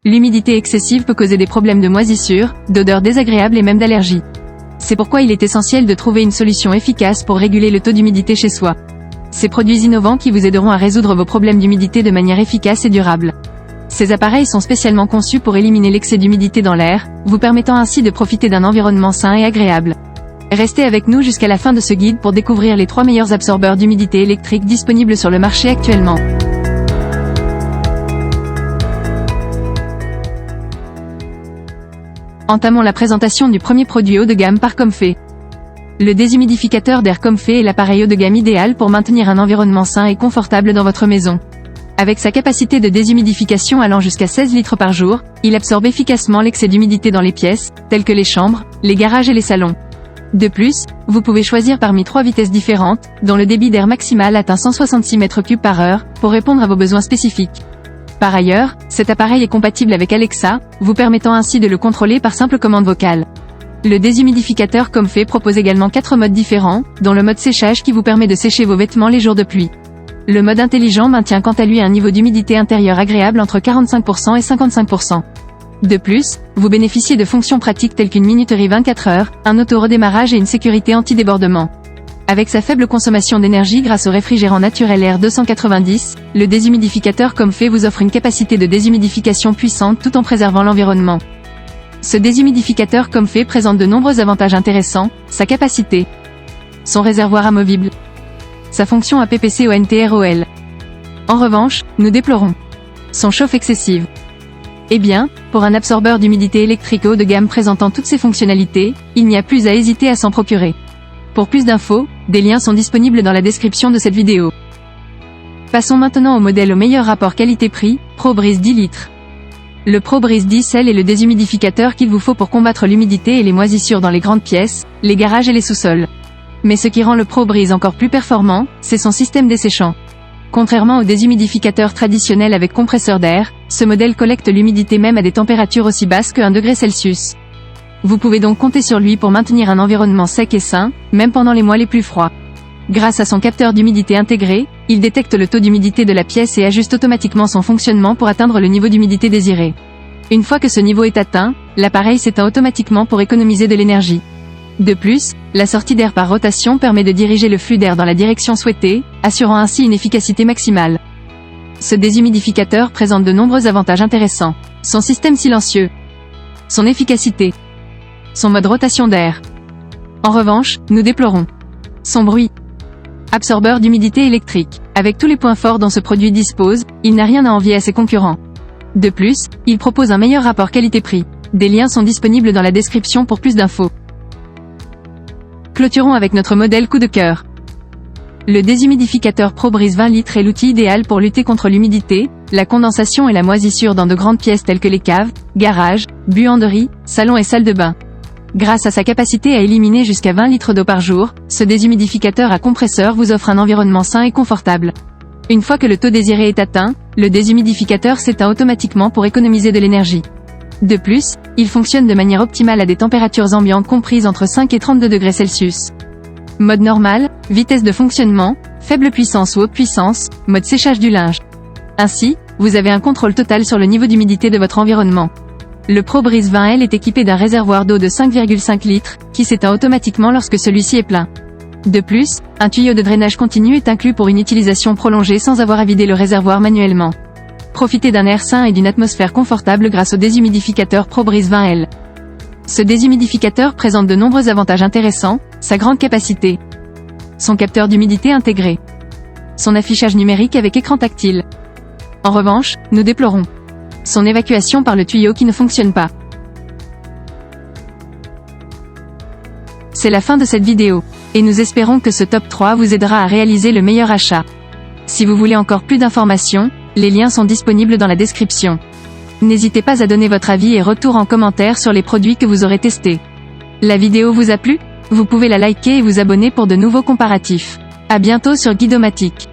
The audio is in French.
L'humidité excessive peut causer des problèmes de moisissure, d'odeurs désagréables et même d'allergies. C'est pourquoi il est essentiel de trouver une solution efficace pour réguler le taux d'humidité chez soi. Ces produits innovants qui vous aideront à résoudre vos problèmes d'humidité de manière efficace et durable. Ces appareils sont spécialement conçus pour éliminer l'excès d'humidité dans l'air, vous permettant ainsi de profiter d'un environnement sain et agréable. Restez avec nous jusqu'à la fin de ce guide pour découvrir les 3 meilleurs absorbeurs d'humidité électrique disponibles sur le marché actuellement. Entamons la présentation du premier produit haut de gamme par Comfy. Le déshumidificateur d'air Comfy est l'appareil haut de gamme idéal pour maintenir un environnement sain et confortable dans votre maison. Avec sa capacité de déshumidification allant jusqu'à 16 litres par jour, il absorbe efficacement l'excès d'humidité dans les pièces, telles que les chambres, les garages et les salons. De plus, vous pouvez choisir parmi 3 vitesses différentes, dont le débit d'air maximal atteint 166 m3 par heure, pour répondre à vos besoins spécifiques. Par ailleurs, cet appareil est compatible avec Alexa, vous permettant ainsi de le contrôler par simple commande vocale. Le déshumidificateur Comfy propose également 4 modes différents, dont le mode séchage qui vous permet de sécher vos vêtements les jours de pluie. Le mode intelligent maintient quant à lui un niveau d'humidité intérieure agréable entre 45% et 55%. De plus, vous bénéficiez de fonctions pratiques telles qu'une minuterie 24 heures, un auto-redémarrage et une sécurité anti-débordement. Avec sa faible consommation d'énergie grâce au réfrigérant naturel R290, le déshumidificateur Comfy vous offre une capacité de déshumidification puissante tout en préservant l'environnement. Ce déshumidificateur Comfy présente de nombreux avantages intéressants, sa capacité, son réservoir amovible, sa fonction APPC-ONTROL. En revanche, nous déplorons son chauffe excessive. Eh bien, pour un absorbeur d'humidité électrique haut de gamme présentant toutes ces fonctionnalités, il n'y a plus à hésiter à s'en procurer. Pour plus d'infos, des liens sont disponibles dans la description de cette vidéo. Passons maintenant au modèle au meilleur rapport qualité-prix, ProBreeze 10 litres. Le ProBreeze 10 L est le déshumidificateur qu'il vous faut pour combattre l'humidité et les moisissures dans les grandes pièces, les garages et les sous-sols. Mais ce qui rend le ProBreeze encore plus performant, c'est son système desséchant. Contrairement au déshumidificateur traditionnel avec compresseur d'air, ce modèle collecte l'humidité même à des températures aussi basses que 1 degré Celsius. Vous pouvez donc compter sur lui pour maintenir un environnement sec et sain, même pendant les mois les plus froids. Grâce à son capteur d'humidité intégré, il détecte le taux d'humidité de la pièce et ajuste automatiquement son fonctionnement pour atteindre le niveau d'humidité désiré. Une fois que ce niveau est atteint, l'appareil s'éteint automatiquement pour économiser de l'énergie. De plus, la sortie d'air par rotation permet de diriger le flux d'air dans la direction souhaitée, assurant ainsi une efficacité maximale. Ce déshumidificateur présente de nombreux avantages intéressants. Son système silencieux, son efficacité, son mode rotation d'air. En revanche, nous déplorons son bruit. Absorbeur d'humidité électrique. Avec tous les points forts dont ce produit dispose, il n'a rien à envier à ses concurrents. De plus, il propose un meilleur rapport qualité-prix. Des liens sont disponibles dans la description pour plus d'infos. Clôturons avec notre modèle coup de cœur. Le déshumidificateur ProBreeze 20 litres est l'outil idéal pour lutter contre l'humidité, la condensation et la moisissure dans de grandes pièces telles que les caves, garages, buanderies, salons et salles de bain. Grâce à sa capacité à éliminer jusqu'à 20 litres d'eau par jour, ce déshumidificateur à compresseur vous offre un environnement sain et confortable. Une fois que le taux désiré est atteint, le déshumidificateur s'éteint automatiquement pour économiser de l'énergie. De plus, il fonctionne de manière optimale à des températures ambiantes comprises entre 5 et 32 degrés Celsius. Mode normal, vitesse de fonctionnement, faible puissance ou haute puissance, mode séchage du linge. Ainsi, vous avez un contrôle total sur le niveau d'humidité de votre environnement. Le ProBreeze 20 L est équipé d'un réservoir d'eau de 5,5 litres, qui s'éteint automatiquement lorsque celui-ci est plein. De plus, un tuyau de drainage continu est inclus pour une utilisation prolongée sans avoir à vider le réservoir manuellement. Profitez d'un air sain et d'une atmosphère confortable grâce au déshumidificateur ProBreeze 20 L. Ce déshumidificateur présente de nombreux avantages intéressants, sa grande capacité, son capteur d'humidité intégré, son affichage numérique avec écran tactile. En revanche, nous déplorons son évacuation par le tuyau qui ne fonctionne pas. C'est la fin de cette vidéo, et nous espérons que ce top 3 vous aidera à réaliser le meilleur achat. Si vous voulez encore plus d'informations, les liens sont disponibles dans la description. N'hésitez pas à donner votre avis et retour en commentaire sur les produits que vous aurez testés. La vidéo vous a plu? Vous pouvez la liker et vous abonner pour de nouveaux comparatifs. À bientôt sur Guidomatique.